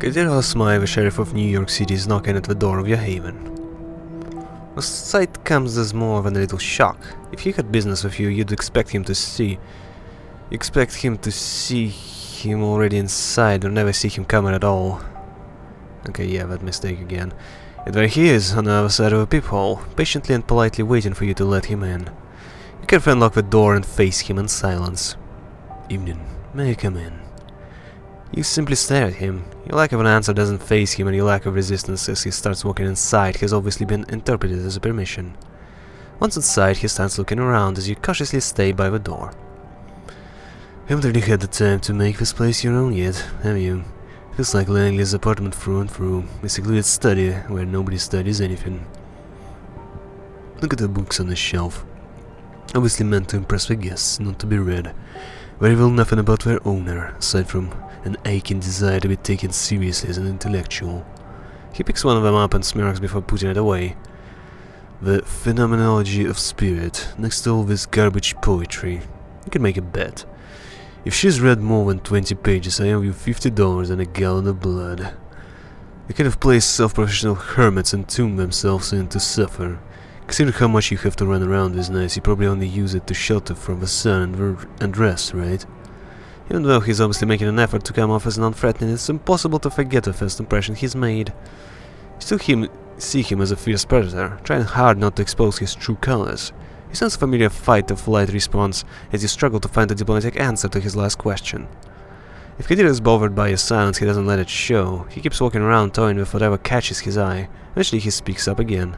Coteries of the Sheriff of New York City is knocking at the door of your haven. The sight comes as more than a little shock. If he had business with you, you'd expect him to see him already inside or never see him coming at all. Okay, yeah, that mistake again. Yet there he is, on the other side of a peephole, patiently and politely waiting for you to let him in. You carefully unlock the door and face him in silence. Evening. May I come in? You simply stare at him. Your lack of an answer doesn't faze him, and your lack of resistance as he starts walking inside has obviously been interpreted as a permission. Once inside, he starts looking around as you cautiously stay by the door. Haven't really had the time to make this place your own yet, have you? Feels like Langley's apartment through and through, a secluded study where nobody studies anything. Look at the books on the shelf. Obviously meant to impress the guests, not to be read. Very well nothing about their owner, aside from an aching desire to be taken seriously as an intellectual. He picks one of them up and smirks before putting it away. The phenomenology of spirit, next to all this garbage poetry. You can make a bet. If she's read more than 20 pages, I owe you $50 and a gallon of blood. The kind of place self-professional hermits entomb themselves in to suffer. Consider how much you have to run around these nights. You probably only use it to shelter from the sun and rest, right? Even though he's obviously making an effort to come off as non-threatening, it's impossible to forget the first impression he's made. You still see him as a fierce predator, trying hard not to expose his true colors. He sends a familiar fight-or-flight response as you struggle to find a diplomatic answer to his last question. If Kadir is bothered by your silence, he doesn't let it show. He keeps walking around toying with whatever catches his eye. Eventually he speaks up again.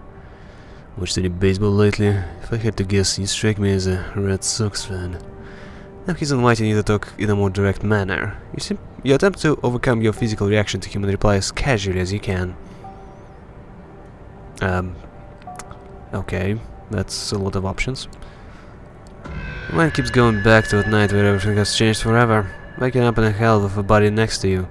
Watched any baseball lately? If I had to guess, you strike me as a Red Sox fan. Now he's inviting you to talk in a more direct manner. You attempt to overcome your physical reaction to him and reply as casually as you can. Okay, that's a lot of options. Your mind keeps going back to that night where everything has changed forever. Waking up in a hell with a body next to you.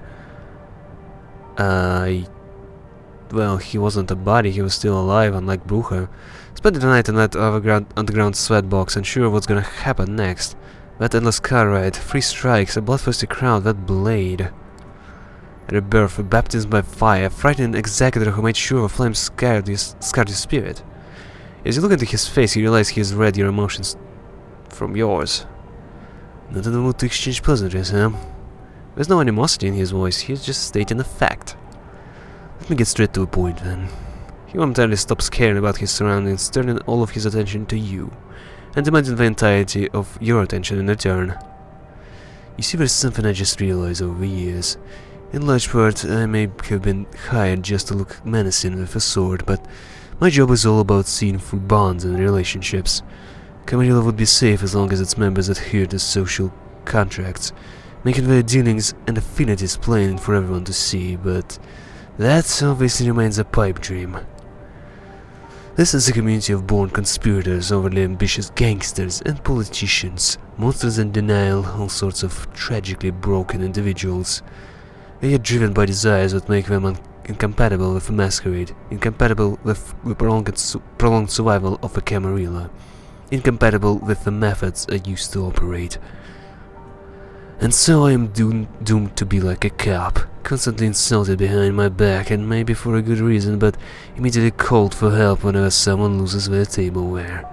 Well, he wasn't a body, he was still alive, unlike Brucher. Spending the night in that underground sweatbox, unsure of what's gonna happen next. That endless car ride, 3 strikes, a bloodthirsty crowd, that blade. A rebirth, a baptism by fire, a frightening executor who made sure the flames scarred your spirit. As you look into his face, you realize he has read your emotions from yours. Not in the mood to exchange pleasantries, huh? There's no animosity in his voice, he's just stating a fact. Let me get straight to the point, then. He momentarily stops caring about his surroundings, turning all of his attention to you, and demanding the entirety of your attention in return. You see, there's something I just realized over the years. In large part, I may have been hired just to look menacing with a sword, but my job is all about seeing through bonds and relationships. Camarilla would be safe as long as its members adhere to social contracts, making their dealings and affinities plain for everyone to see, but that obviously remains a pipe dream. This is a community of born conspirators, overly ambitious gangsters and politicians, monsters in denial, all sorts of tragically broken individuals. They are driven by desires that make them incompatible with the masquerade, incompatible with the prolonged survival of a Camarilla, incompatible with the methods I used to operate. And so I am doomed to be like a cop, constantly insulted behind my back, and maybe for a good reason, but immediately called for help whenever someone loses their tableware.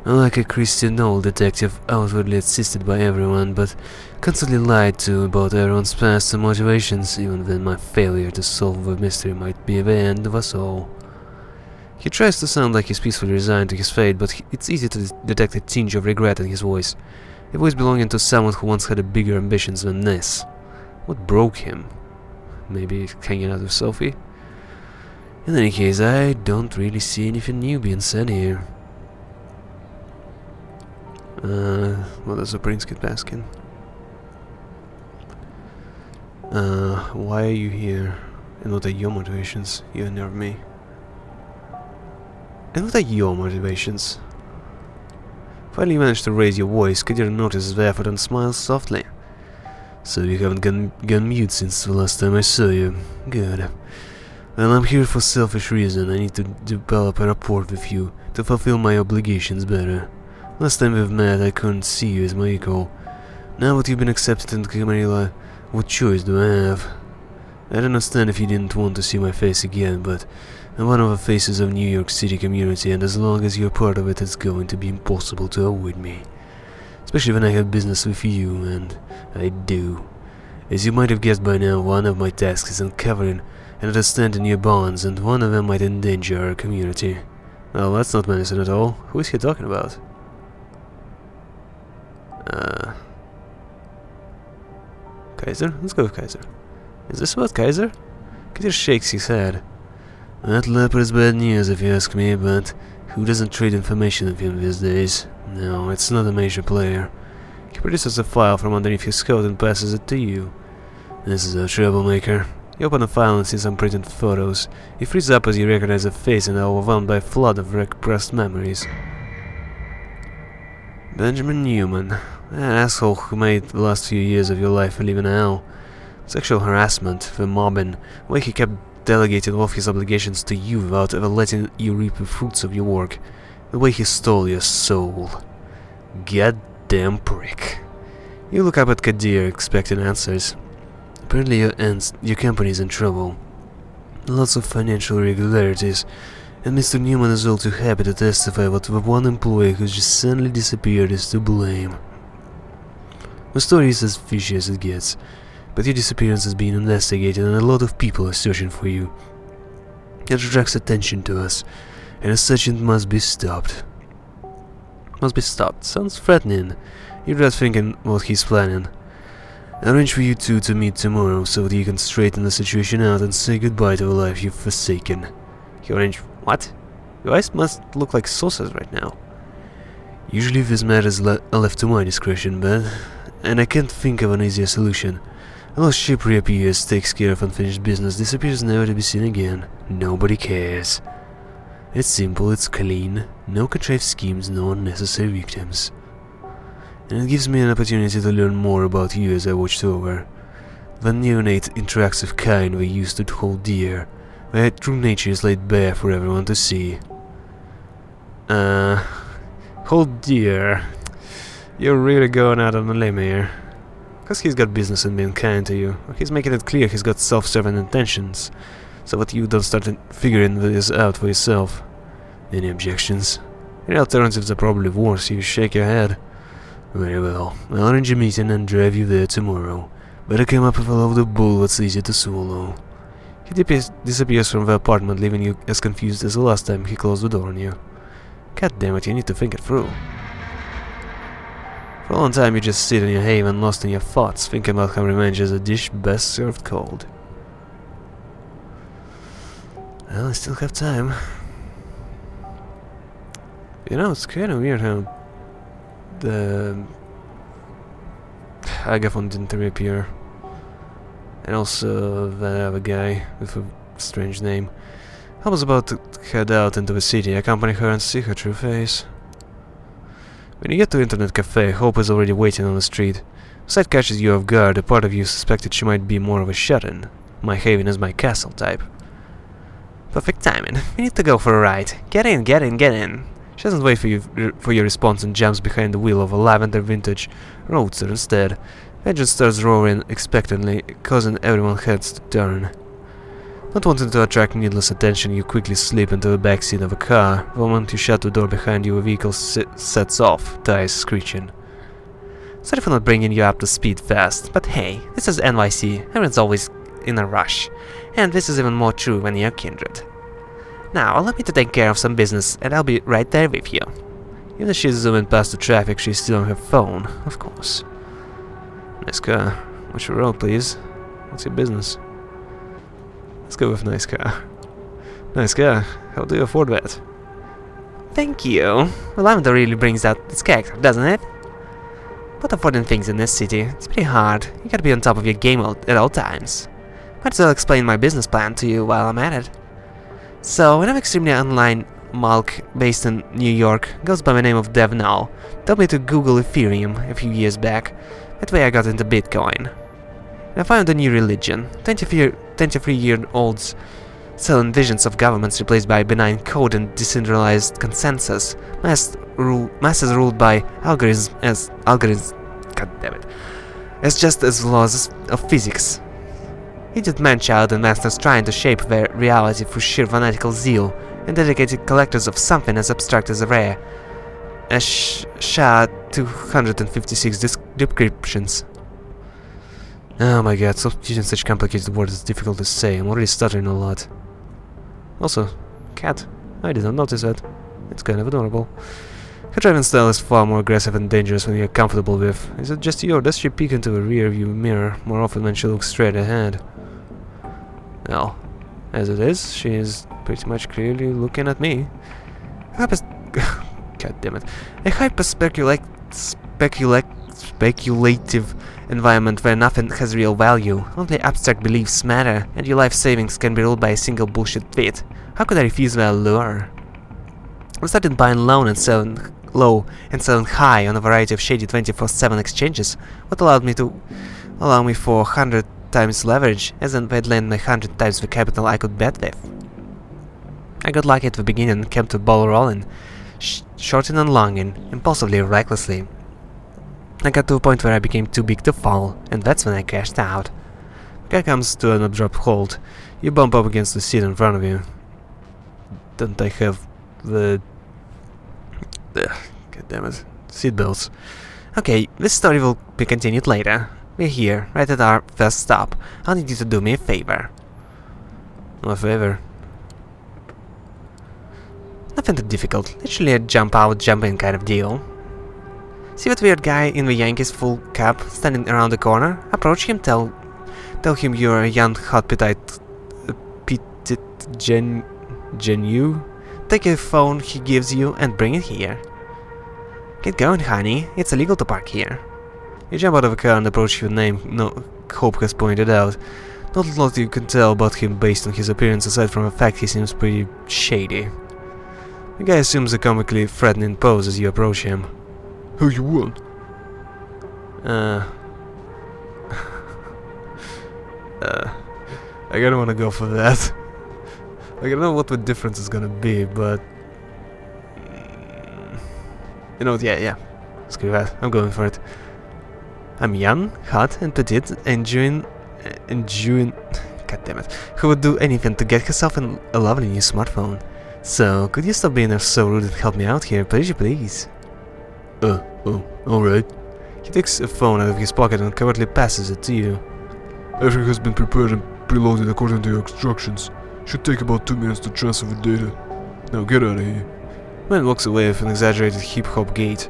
Like a Christian old detective, outwardly assisted by everyone, but constantly lied to about everyone's past and motivations, even when my failure to solve the mystery might be the end of us all. He tries to sound like he's peacefully resigned to his fate, but it's easy to detect a tinge of regret in his voice. A voice belonging to someone who once had bigger ambitions than this. What broke him? Maybe hanging out with Sophie? In any case, I don't really see anything new being said here. What does the prince keep asking? Why are you here? And what are your motivations? You unnerve me. And what are your motivations? Finally you manage to raise your voice. Kadir notices the effort and smiles softly. So you haven't gone mute since the last time I saw you. Good. Well, I'm here for selfish reason. I need to develop a rapport with you to fulfill my obligations better. Last time we've met, I couldn't see you as my equal. Now that you've been accepted into Camarilla, what choice do I have? I'd understand if you didn't want to see my face again, but I'm one of the faces of New York City community, and as long as you're part of it, it's going to be impossible to avoid me. Especially when I have business with you, and I do. As you might have guessed by now, one of my tasks is uncovering and understanding your bonds, and one of them might endanger our community. Well, that's not menacing at all. Who is he talking about? Kaiser? Let's go with Kaiser. Is this about Kaiser? Kaiser shakes his head. That leper is bad news if you ask me, but who doesn't trade information with him these days? No, it's not a major player. He produces a file from underneath his coat and passes it to you. This is a troublemaker. You open the file and see some printed photos. You freeze up as you recognize a face and are overwhelmed by a flood of repressed memories. Benjamin Newman. That asshole who made the last few years of your life live in hell. Sexual harassment, the mobbing, the way he kept delegating all of his obligations to you without ever letting you reap the fruits of your work. The way he stole your soul. Goddamn prick. You look up at Kadir, expecting answers. Apparently your company is in trouble. Lots of financial irregularities, and Mr. Newman is all too happy to testify that the one employee who just suddenly disappeared is to blame. The story is as fishy as it gets, but your disappearance is being investigated and a lot of people are searching for you. It attracts attention to us, and as such it must be stopped. Must be stopped. Sounds threatening. You dread thinking what he's planning. Arrange for you two to meet tomorrow so that you can straighten the situation out and say goodbye to the life you've forsaken. You arrange what? Your eyes must look like saucers right now. Usually these matters are left to my discretion, and I can't think of an easier solution. A lost ship reappears, takes care of unfinished business, disappears never to be seen again. Nobody cares. It's simple, it's clean, no contrived schemes, no unnecessary victims. And it gives me an opportunity to learn more about you as I watched over. The neonate interactive kind we used to hold dear, where true nature is laid bare for everyone to see. Hold dear. You're really going out on a limb here. Because he's got business in being kind to you. He's making it clear he's got self-serving intentions, so that you don't start figuring this out for yourself. Any objections? Any alternatives are probably worse. You shake your head. Very well. I'll arrange a meeting and drive you there tomorrow. Better come up with a load of bull that's easy to swallow. He disappears from the apartment, leaving you as confused as the last time he closed the door on you. God damn it, you need to think it through. For a long time you just sit in your haven, lost in your thoughts, thinking about how revenge is a dish best served cold. Well, I still have time. You know, it's kind of weird how the Agathon didn't reappear. And also that other guy with a strange name. I was about to head out into the city, accompany her and see her true face. When you get to Internet Cafe, Hope is already waiting on the street. Sight catches you off guard, a part of you suspected she might be more of a shut-in. My haven is my castle type. Perfect timing. We need to go for a ride. Get in, get in, get in. She doesn't wait for your response and jumps behind the wheel of a lavender vintage roadster instead. The engine starts roaring expectantly, causing everyone's heads to turn. Not wanting to attract needless attention, you quickly slip into the backseat of a car. The moment you shut the door behind you, the vehicle sets off, tires screeching. Sorry for not bringing you up to speed fast, but hey, this is NYC, everyone's always in a rush. And this is even more true when you're kindred. Now, allow me to take care of some business, and I'll be right there with you. Even as she's zooming past the traffic, she's still on her phone, of course. Nice car. What's your road, please? What's your business? Let's go with nice car. Nice car. How do you afford that? Thank you. Well, lavender really brings out its character, doesn't it? But affording things in this city, it's pretty hard. You gotta be on top of your game at all times. Might as well explain my business plan to you while I'm at it. So, an extremely online Malk based in New York goes by the name of Dev Now. Told me to Google Ethereum a few years back. That way I got into Bitcoin. And I found a new religion. 23-year-olds selling visions of governments replaced by benign code and decentralized consensus. Masses ruled by algorithms. God damn it. As just as laws of physics. Idiot man-child investors trying to shape their reality through sheer fanatical zeal, and dedicated collectors of something as abstract as a rare. SHA 256 descriptions. Oh my god, stop using such complicated words, it's difficult to say. I'm already stuttering a lot. Also, cat. I didn't notice that. It's kind of adorable. Her driving style is far more aggressive and dangerous when you're comfortable with. Is it just you, or does she peek into the rear view mirror more often when she looks straight ahead? Well, as it is, she is pretty much clearly looking at me. God damn it. A speculative environment where nothing has real value, only abstract beliefs matter, and your life savings can be ruled by a single bullshit tweet. How could I refuse the allure? I started buying low and selling high on a variety of shady 24/7 exchanges, what allowed me for 100 times leverage, as in they'd lend me 100 times the capital I could bet with. I got lucky at the beginning and kept the ball rolling, shorting and longing, impulsively, recklessly. I got to a point where I became too big to fall, and that's when I crashed out. The guy comes to an abrupt halt. You bump up against the seat in front of you. Don't I have the... God damn it. Seatbelts. Okay, this story will be continued later. We're here, right at our first stop. I'll need you to do me a favor. A favor? Nothing too difficult. Literally a jump out, jump in kind of deal. See that weird guy in the Yankees full cap standing around the corner? Approach him, tell him you're a young, hot, petite genu. Take a phone he gives you and bring it here. Get going, honey. It's illegal to park here. You jump out of the car and approach your name Hope has pointed out. Not a lot you can tell about him based on his appearance, aside from the fact he seems pretty shady. The guy assumes a comically threatening pose as you approach him. Who you want? I kinda wanna go for that. Like, I don't know what the difference is gonna be, but... You know, yeah. Screw that, I'm going for it. I'm young, hot, and petite, enjoying... God damn it. Who would do anything to get herself a lovely new smartphone. So, could you stop being so rude and help me out here, please? Oh, alright. He takes a phone out of his pocket and covertly passes it to you. Everything has been prepared and preloaded according to your instructions. Should take about 2 minutes to transfer the data. Now get out of here. Man walks away with an exaggerated hip-hop gait.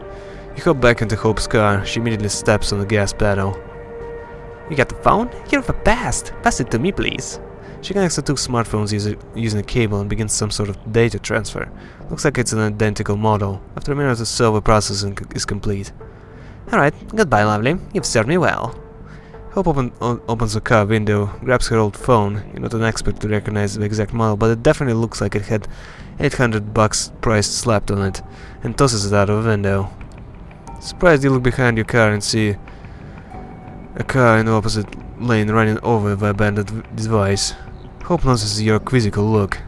You hop back into Hope's car. She immediately steps on the gas pedal. You got the phone? You're the best! Pass it to me, please. She connects the two smartphones using a cable and begins some sort of data transfer. Looks like it's an identical model. After a minute or so, the processing is complete. Alright, goodbye, lovely. You've served me well. Hope opens the car window, grabs her old phone. You're not an expert to recognize the exact model, but it definitely looks like it had $800 price slapped on it, and tosses it out of the window. Surprised, you look behind your car and see a car in the opposite lane running over the abandoned device. Hope notices your quizzical look.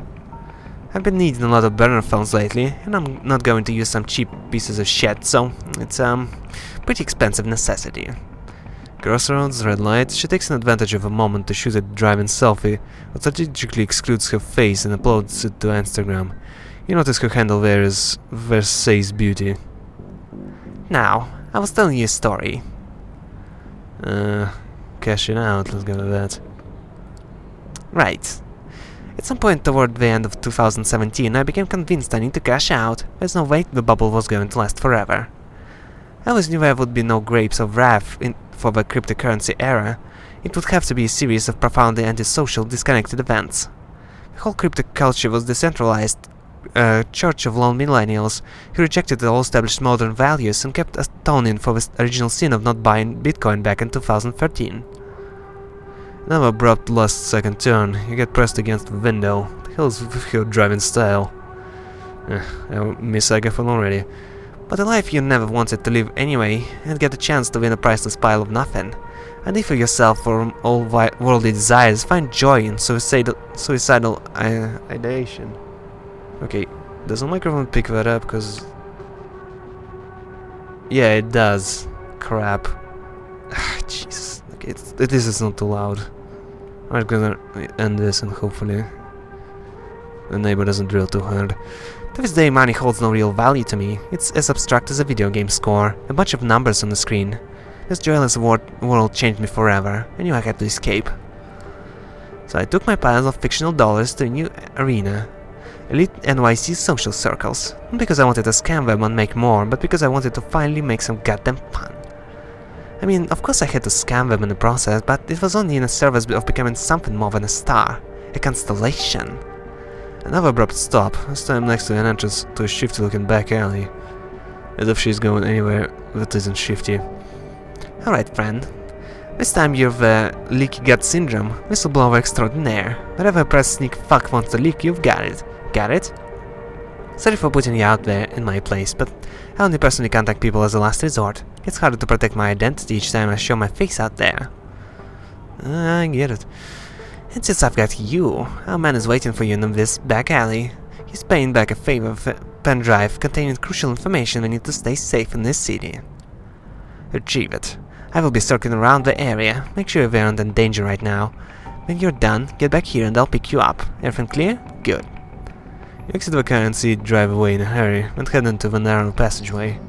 I've been needing a lot of burner phones lately, and I'm not going to use some cheap pieces of shit, so it's pretty expensive necessity. Crossroads, red light. She takes an advantage of a moment to shoot a driving selfie, but strategically excludes her face and uploads it to Instagram. You notice her handle there is Versailles Beauty. Now, I was telling you a story. Cashing out, let's go with that. Right. At some point toward the end of 2017, I became convinced I need to cash out. There's no way the bubble was going to last forever. I always knew there would be no grapes of wrath for the cryptocurrency era. It would have to be a series of profoundly antisocial, disconnected events. The whole crypto culture was decentralized, a church of lone millennials who rejected all established modern values and kept atoning for the original sin of not buying Bitcoin back in 2013. Another abrupt last-second turn. You get pressed against the window. The hell is with your driving style? I miss Agathon already. But a life you never wanted to live anyway, and get a chance to win a priceless pile of nothing. And if you yourself from all worldly desires, find joy in suicidal ideation. Okay, does the microphone pick that up? Cause yeah, it does. Crap. Jesus. Okay, this is not too loud. I'm gonna end this and hopefully the neighbor doesn't drill too hard. To this day, money holds no real value to me. It's as abstract as a video game score, a bunch of numbers on the screen. This joyless world changed me forever. I knew I had to escape. So I took my piles of fictional dollars to a new arena. Elite NYC social circles. Not because I wanted to scam them and make more, but because I wanted to finally make some goddamn fun. I mean, of course I had to scam them in the process, but it was only in the service of becoming something more than a star. A constellation. Another abrupt stop, this time next to an entrance to a shifty-looking back alley. As if she's going anywhere that isn't shifty. Alright, friend. This time you're the leaky gut syndrome, whistleblower extraordinaire. Wherever a press sneak fuck wants to leak, you've got it. Got it? Sorry for putting you out there in my place, but I only personally contact people as a last resort. It's harder to protect my identity each time I show my face out there. I get it. And since I've got you, our man is waiting for you in this back alley. He's paying back a favor of a pen drive containing crucial information we need to stay safe in this city. Retrieve it. I will be circling around the area. Make sure we aren't in danger right now. When you're done, get back here and I'll pick you up. Everything clear? Good. You exit the car and see it drive away in a hurry and head into the narrow passageway.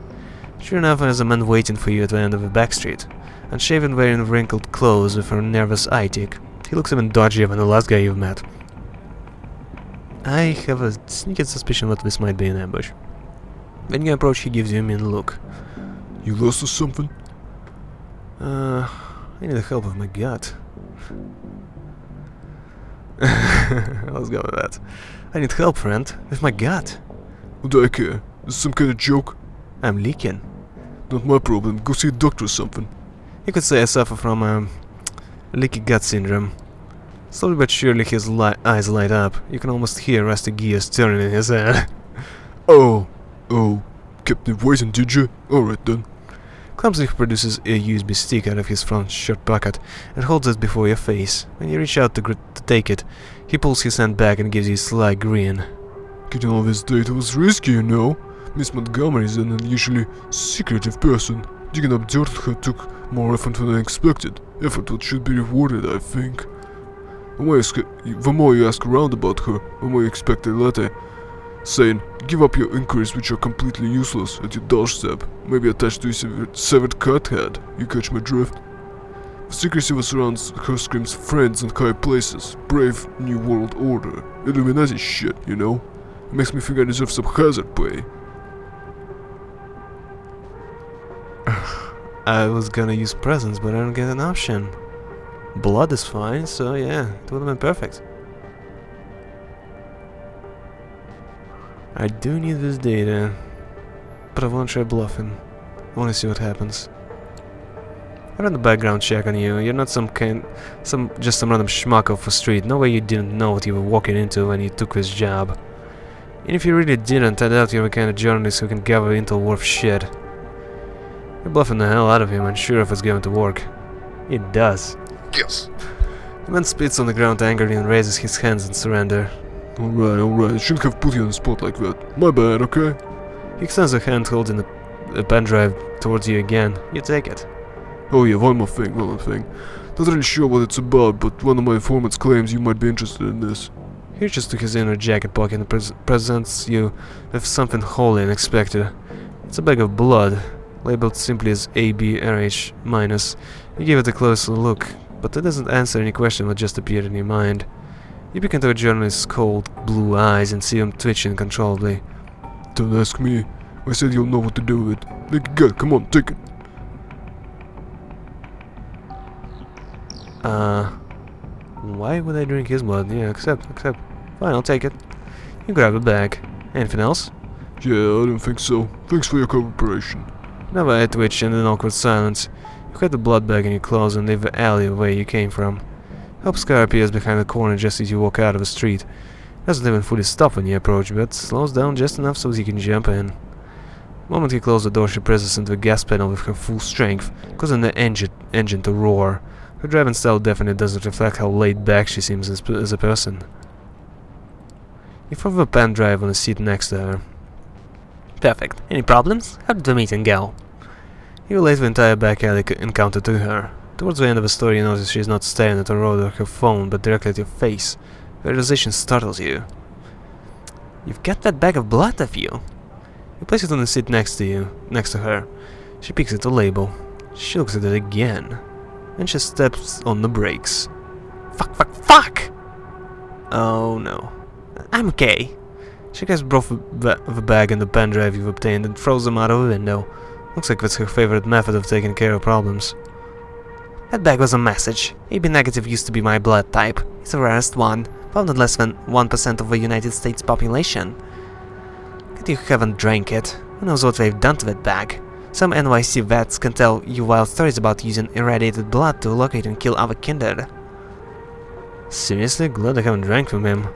Sure enough, there's a man waiting for you at the end of the back street, unshaven, wearing wrinkled clothes with a nervous eye tick. He looks even dodgier than the last guy you've met. I have a sneaking suspicion that this might be an ambush. When you approach, he gives you a mean look. You lost or something? I need the help of my gut. Let's go with that. I need help, friend, with my gut. What do I care? Is this some kind of joke? I'm leaking. Not my problem. Go see a doctor or something. You could say I suffer from leaky gut syndrome. Slowly but surely his eyes light up. You can almost hear rusty gears turning in his head. Oh, kept me waiting, did you? Alright then. Clumsily he produces a USB stick out of his front shirt pocket and holds it before your face. When you reach out to take it, he pulls his hand back and gives you a sly grin. Getting all this data was risky, you know. Miss Montgomery is an unusually secretive person. Digging up dirt her took more effort than I expected. Effort that should be rewarded, I think. The more you ask around about her, the more you expect a letter saying, give up your inquiries which are completely useless at your doorstep, maybe attached to a severed cat head. You catch my drift? The secrecy that surrounds her screams friends and high places, brave new world order, Illuminati shit, you know? It makes me think I deserve some hazard pay. I was gonna use presents, but I don't get an option. Blood is fine, so yeah, it would have been perfect. I do need this data, but I won't try bluffing. I want to see what happens. I ran the background check on you. You're not just some random schmuck off the street. No way you didn't know what you were walking into when you took this job. And if you really didn't, I doubt you're the kind of journalist who can gather intel worth shit. You're bluffing the hell out of him, unsure if it's going to work. It does. Yes. The man spits on the ground angrily and raises his hands in surrender. Alright, I shouldn't have put you on the spot like that. My bad, okay? He extends a hand holding a pen drive towards you again. You take it. Oh yeah, one more thing. Not really sure what it's about, but one of my informants claims you might be interested in this. He reaches to his inner jacket pocket and presents you with something wholly unexpected. It's a bag of blood, labeled simply as ABRH-. You give it a closer look, but it doesn't answer any question that just appeared in your mind. You peek into a journalist's cold blue eyes and see him twitching uncontrollably. Don't ask me. I said you'll know what to do with it. Like a gut, come on, take it. Why would I drink his blood? Yeah, accept. Fine, I'll take it. You grab the bag. Anything else? Yeah, I don't think so. Thanks for your cooperation. Another eye twitch and an awkward silence. You hide the blood bag in your clothes and leave the alley where you came from. Hope's car appears behind the corner just as you walk out of the street. Doesn't even fully stop when you approach, but slows down just enough so you can jump in. The moment you close the door, she presses into the gas pedal with her full strength, causing the engine to roar. Her driving style definitely doesn't reflect how laid back she seems as a person. You throw the pen drive on the seat next to her. Perfect. Any problems? How did the meeting go? You relate the entire back alley encounter to her. Towards the end of the story, you notice she's not staring at the road or her phone, but directly at your face. The realization startles you. You've got that bag of blood of you. You place it on the seat next to her. She picks at the label. She looks at it again. And she steps on the brakes. Fuck, fuck, fuck! Oh no. I'm okay. She grabs both the bag and the pen drive you've obtained and throws them out of the window. Looks like that's her favorite method of taking care of problems. That bag was a message. AB negative used to be my blood type. It's the rarest one, found in less than 1% of the United States population. But you haven't drank it. Who knows what they've done to that bag? Some NYC vets can tell you wild stories about using irradiated blood to locate and kill other kindred. Seriously? Glad I haven't drank from him.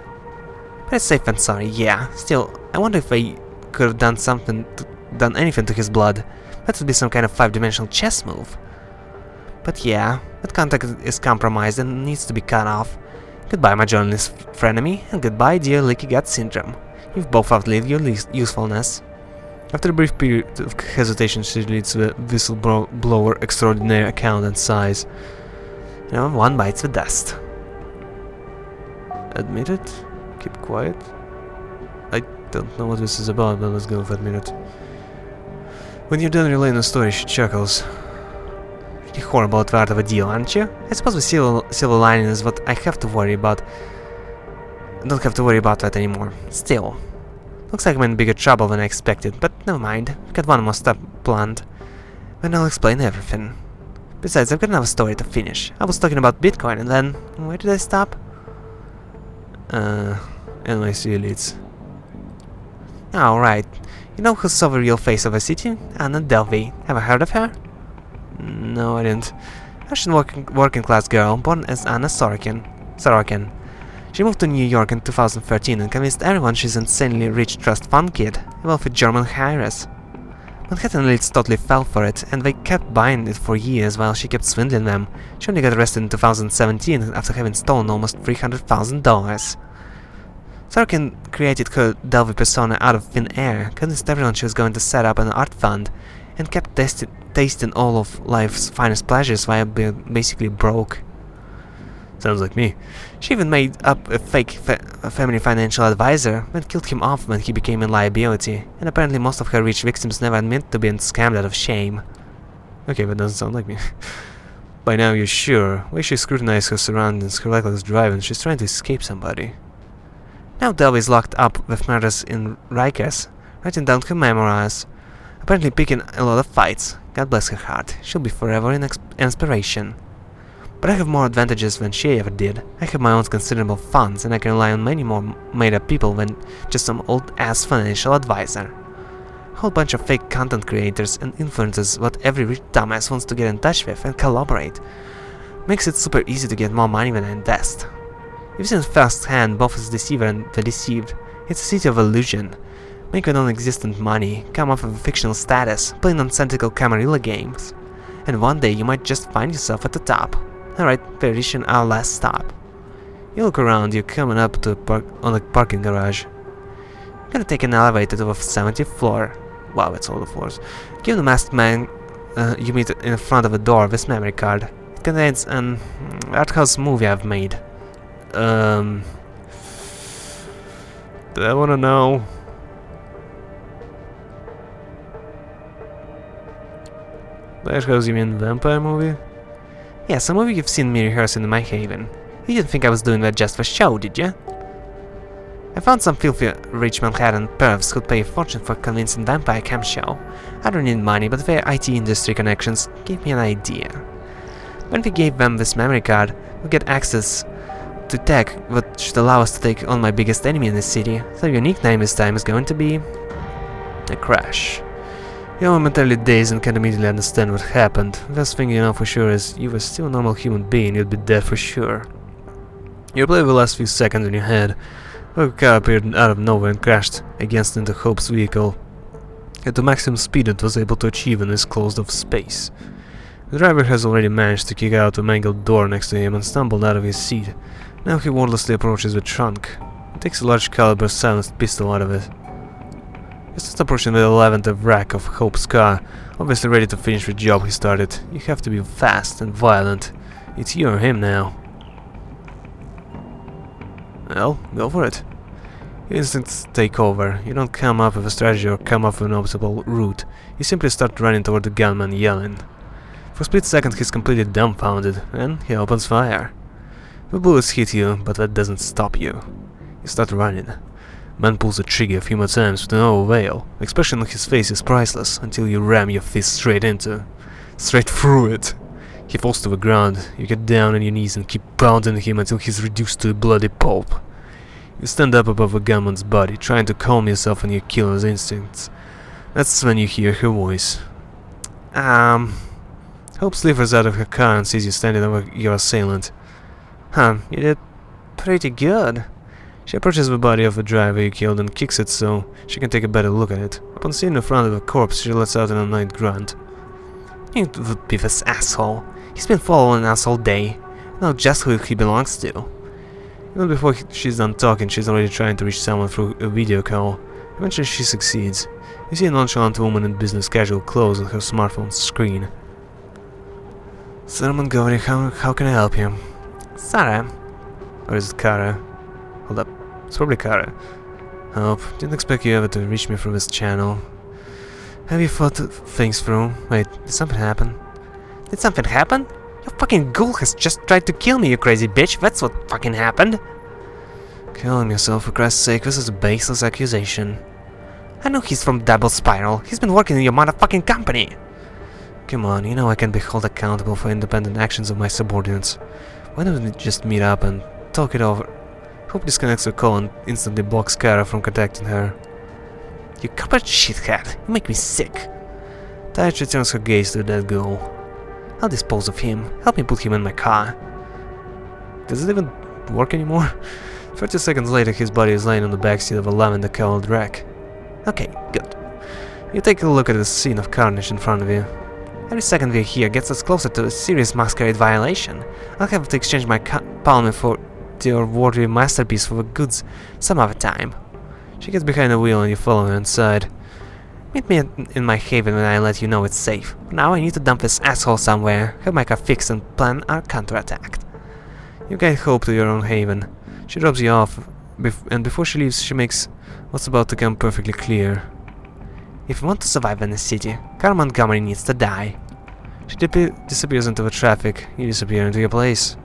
But it's safe and sorry, yeah. Still, I wonder if they could have done anything to his blood. That would be some kind of 5-dimensional chess move. But yeah, that contact is compromised and needs to be cut off. Goodbye, my journalist frenemy, and goodbye, dear Leaky Gut Syndrome. You've both outlived your usefulness. After a brief period of hesitation, she leads the whistleblower extraordinaire account and sighs. You know, one bites the dust. Admit it? Keep quiet? I don't know what this is about, but let's go with admit it. When you're done relaying the story, she chuckles. Pretty horrible at the art of a deal, aren't you? I suppose the silver lining is what I have to worry about. I don't have to worry about that anymore. Still. Looks like I'm in bigger trouble than I expected, but never mind. I've got one more step planned. Then I'll explain everything. Besides, I've got another story to finish. I was talking about Bitcoin and then... where did I stop? NYC elites. Oh, right. You know who saw the real face of the city? Anna Delvey. Ever heard of her? No, I didn't. Russian working class girl, born as Anna Sorokin. She moved to New York in 2013 and convinced everyone she's an insanely rich trust fund kid, a wealthy German heiress. Manhattan elites totally fell for it, and they kept buying it for years while she kept swindling them. She only got arrested in 2017 after having stolen almost $300,000. Sorokin created her Delvey persona out of thin air, convinced everyone she was going to set up an art fund, and kept tasting all of life's finest pleasures while being basically broke. Sounds like me. She even made up a fake family financial advisor, and killed him off when he became a liability, and apparently most of her rich victims never admit to being scammed out of shame. Okay, that doesn't sound like me. By now you're sure. Way she scrutinized her surroundings, her reckless drive, and she's trying to escape somebody. Now Delvey is locked up with murders in Rikers, writing down her memoirs, apparently picking a lot of fights. God bless her heart. She'll be forever an inspiration. But I have more advantages than she ever did. I have my own considerable funds, and I can rely on many more made-up people than just some old-ass financial advisor. A whole bunch of fake content creators and influencers what every rich dumbass wants to get in touch with and collaborate. Makes it super easy to get more money when I invest. You've seen firsthand both as deceiver and the deceived. It's a city of illusion. Make your non-existent money, come off of a fictional status, play nonsensical Camarilla games. And one day you might just find yourself at the top. Alright, Perdition, our last stop. You look around, you're coming up to a parking garage. You're gonna take an elevator to the 70th floor. Wow, that's all the floors. Give the masked man you meet in front of the door this memory card. It contains an art house movie I've made. Do I wanna know? Art house, you mean vampire movie? Yes, a movie you've seen me rehearsing in my haven. You didn't think I was doing that just for show, did you? I found some filthy rich Manhattan pervs who'd pay a fortune for a convincing vampire camp show. I don't need money, but their IT industry connections gave me an idea. When we gave them this memory card, we get access to tech that should allow us to take on my biggest enemy in the city, so your nickname this time is going to be... a Crash. You're momentarily dazed and can't immediately understand what happened. The best thing you know for sure is you were still a normal human being, you'd be dead for sure. You replayed the last few seconds in your head. A car appeared out of nowhere and crashed against into Hope's vehicle. At the maximum speed it was able to achieve in this closed-off space. The driver has already managed to kick out the mangled door next to him and stumbled out of his seat. Now he wordlessly approaches the trunk. He takes a large caliber silenced pistol out of it. He's just approaching the lavender wreck of Hope's car, obviously ready to finish the job he started. You have to be fast and violent. It's you or him now. Well, go for it. Your instincts take over. You don't come up with a strategy or come up with an optimal route. You simply start running toward the gunman, yelling. For a split second he's completely dumbfounded, and he opens fire. The bullets hit you, but that doesn't stop you. You start running. Man pulls the trigger a few more times with no avail. The expression on his face is priceless until you ram your fist straight through it. He falls to the ground. You get down on your knees and keep pounding him until he's reduced to a bloody pulp. You stand up above the gunman's body, trying to calm yourself and your killer's instincts. That's when you hear her voice. Hope slithers out of her car and sees you standing over your assailant. You did pretty good. She approaches the body of the driver you killed and kicks it so she can take a better look at it. Upon seeing the front of the corpse, she lets out an annoyed grunt. You would be this asshole. He's been following us all day. Know just who he belongs to. Even before she's done talking, she's already trying to reach someone through a video call. Eventually she succeeds. You see a nonchalant woman in business casual clothes on her smartphone screen. Sir Montgomery, how can I help you? Sarah. Or is it Kara? Hold up. It's probably Kara. Hope. Didn't expect you ever to reach me through this channel. Have you thought things through? Wait, did something happen? Did something happen? Your fucking ghoul has just tried to kill me, you crazy bitch. That's what fucking happened. Killing yourself, for Christ's sake. This is a baseless accusation. I know he's from Double Spiral. He's been working in your motherfucking company. Come on, you know I can be held accountable for independent actions of my subordinates. Why don't we just meet up and talk it over? Hope disconnects her call and instantly blocks Kara from contacting her. You corporate shithead, you make me sick. Tired returns her gaze to that ghoul. I'll dispose of him. Help me put him in my car. Does it even work anymore? 30 seconds later, his body is lying on the backseat of a lavender-colored wreck. Okay, good. You take a look at the scene of carnage in front of you. Every second we're here gets us closer to a serious masquerade violation. I'll have to exchange my palm for your worthy masterpiece for the goods some other time. She gets behind the wheel and you follow her inside. Meet me in my haven when I let you know it's safe. For now I need to dump this asshole somewhere, have my car fixed and plan our counterattack. You guide Hope to your own haven. She drops you off, and before she leaves she makes what's about to come perfectly clear. If you want to survive in the city, Carl Montgomery needs to die. She disappears into the traffic, you disappear into your place.